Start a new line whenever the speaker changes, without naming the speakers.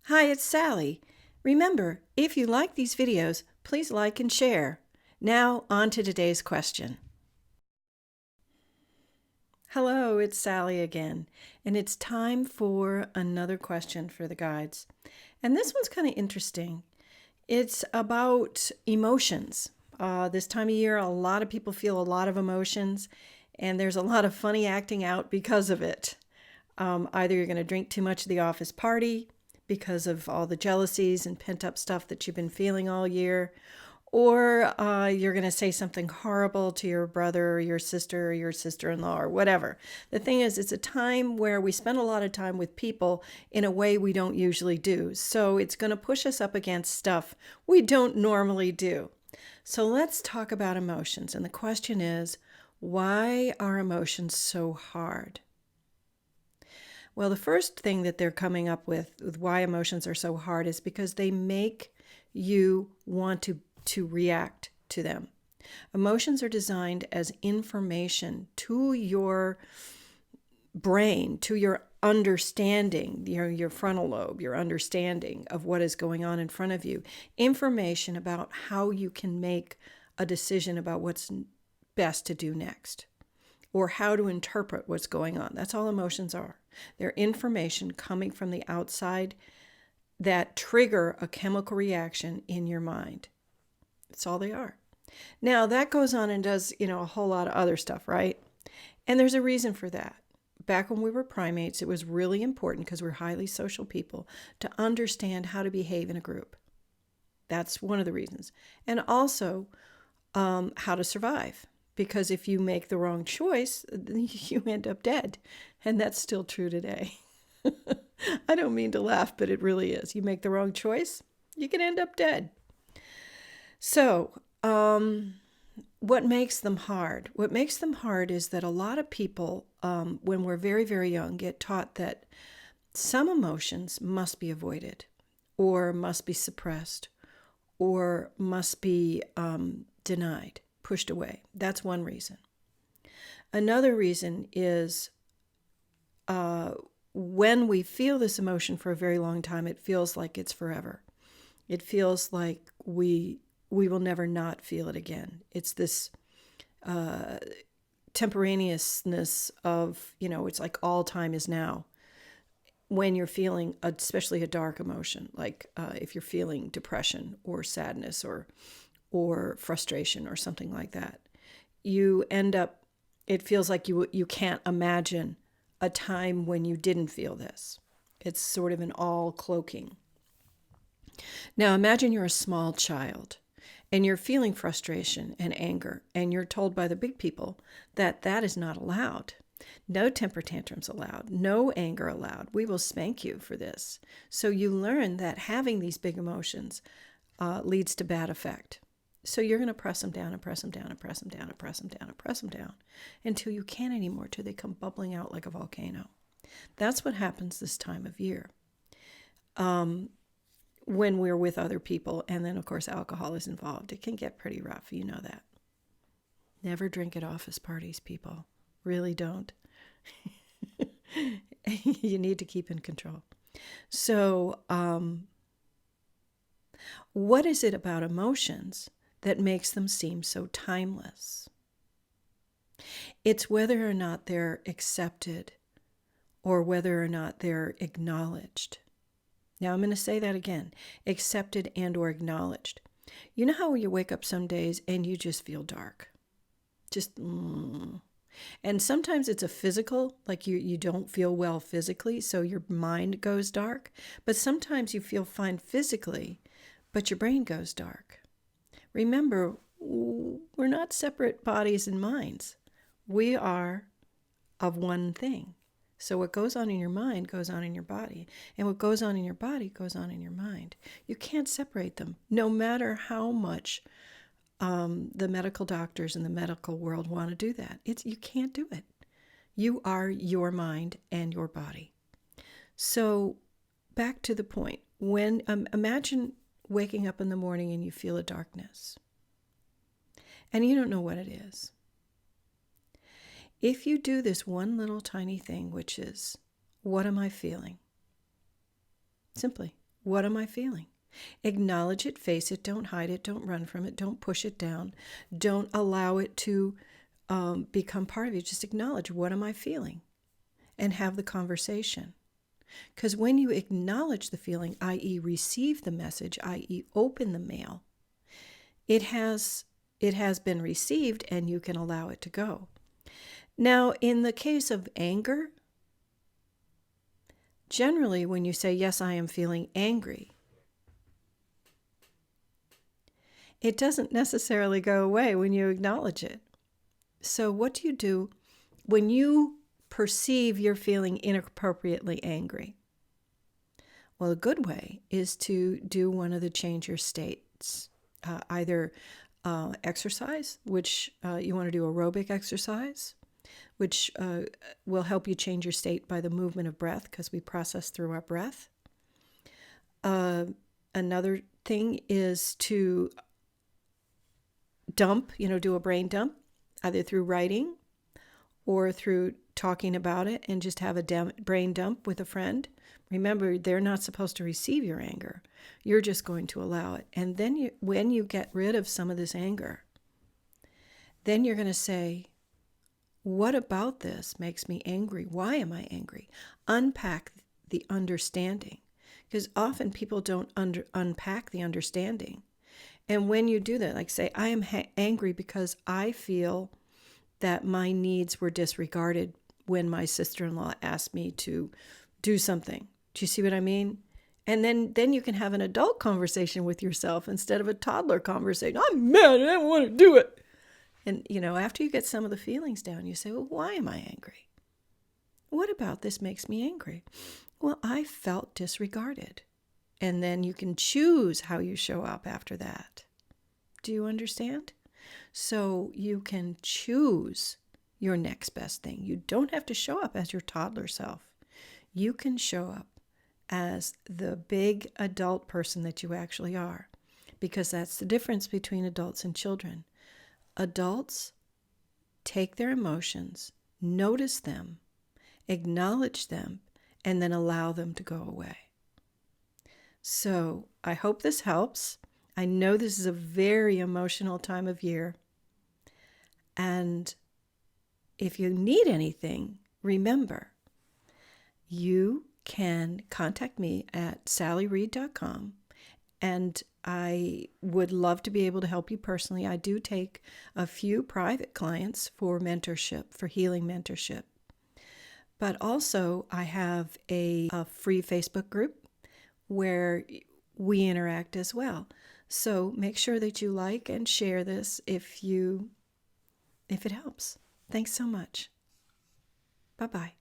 Hi, it's Sally. Remember, if you like these videos, please like and share. Now, on to today's question. Hello, it's Sally again, and it's time for another question for the guides. And this one's kind of interesting. It's about emotions. This time of year, a lot of people feel a lot of emotions, and there's a lot of funny acting out because of it. Either you're going to drink too much at the office party because of all the jealousies and pent up stuff that you've been feeling all year, or you're going to say something horrible to your brother or your sister or your sister in law or whatever. The thing is, it's a time where we spend a lot of time with people in a way we don't usually do. So it's going to push us up against stuff we don't normally do. So let's talk about emotions. And the question is, why are emotions so hard? Well, the first thing that they're coming up with why emotions are so hard is because they make you want to react to them. Emotions are designed as information to your brain, to your understanding, your frontal lobe, your understanding of what is going on in front of you. Information about how you can make a decision about what's best to do next or how to interpret what's going on. That's all emotions are. They're information coming from the outside that trigger a chemical reaction in your mind. That's all they are. Now, that goes on and does, a whole lot of other stuff, right? And there's a reason for that. Back when we were primates, it was really important because we're highly social people to understand how to behave in a group. That's one of the reasons. And also, how to survive. Because if you make the wrong choice, you end up dead. And that's still true today. I don't mean to laugh, but it really is. You make the wrong choice, you can end up dead. So, what makes them hard? What makes them hard is that a lot of people, when we're very, very young, get taught that some emotions must be avoided or must be suppressed or must be denied, pushed away. That's one reason. Another reason is when we feel this emotion for a very long time, it feels like it's forever. It feels like we will never not feel it again. It's this temporaneousness of, it's like all time is now. When you're feeling, especially a dark emotion, like if you're feeling depression or sadness or frustration or something like that, you end up, it feels like you can't imagine a time when you didn't feel this. It's sort of an all cloaking. Now imagine you're a small child and you're feeling frustration and anger, and you're told by the big people that that is not allowed. No temper tantrums allowed, no anger allowed. We will spank you for this. So you learn that having these big emotions leads to bad effect. So you're going to press them down and press them down and press them down and press them down and press them down until you can't anymore, till they come bubbling out like a volcano. That's what happens this time of year. When we're with other people, and then of course alcohol is involved, it can get pretty rough. You know that. Never drink at office parties, people. Really don't. You need to keep in control. So, what is it about emotions that makes them seem so timeless? It's whether or not they're accepted or whether or not they're acknowledged. Now I'm going to say that again, accepted and or acknowledged. You know how you wake up some days and you just feel dark? And sometimes it's a physical, like you don't feel well physically, so your mind goes dark. But sometimes you feel fine physically, but your brain goes dark. Remember, we're not separate bodies and minds. We are of one thing. So what goes on in your mind goes on in your body. And what goes on in your body goes on in your mind. You can't separate them, no matter how much the medical doctors in the medical world want to do that. You can't do it. You are your mind and your body. So back to the point. When imagine waking up in the morning and you feel a darkness. And you don't know what it is. If you do this one little tiny thing, which is, what am I feeling? Simply, What am I feeling? Acknowledge it, face it, don't hide it, don't run from it, don't push it down, don't allow it to become part of you. Just acknowledge, what am I feeling? And have the conversation. Because when you acknowledge the feeling, i.e., receive the message, i.e., open the mail, it has been received and you can allow it to go. Now, in the case of anger, generally when you say, yes, I am feeling angry, it doesn't necessarily go away when you acknowledge it. So what do you do when you perceive you're feeling inappropriately angry? Well, a good way is to do one of the change your states, either exercise, which you want to do aerobic exercise, which will help you change your state by the movement of breath, because we process through our breath. Another thing is to dump, do a brain dump, either through writing or through talking about it, and just have a brain dump with a friend. Remember, they're not supposed to receive your anger. You're just going to allow it. And then when you get rid of some of this anger, then you're going to say, what about this makes me angry? Why am I angry? Unpack the understanding, because often people don't unpack the understanding. And when you do that, like say, I am angry because I feel that my needs were disregarded when my sister-in-law asked me to do something. Do you see what I mean? And then you can have an adult conversation with yourself instead of a toddler conversation. I'm mad, I don't want to do it. And, after you get some of the feelings down, you say, well, why am I angry? What about this makes me angry? Well, I felt disregarded. And then you can choose how you show up after that. Do you understand? So you can choose your next best thing. You don't have to show up as your toddler self. You can show up as the big adult person that you actually are, because that's the difference between adults and children. Adults take their emotions, notice them, acknowledge them, and then allow them to go away. So I hope this helps. I know this is a very emotional time of year. And if you need anything, remember, you can contact me at sallyreed.com, and I would love to be able to help you personally. I do take a few private clients for mentorship, for healing mentorship. But also I have a free Facebook group where we interact as well. So make sure that you like and share this if it helps. Thanks so much. Bye-bye.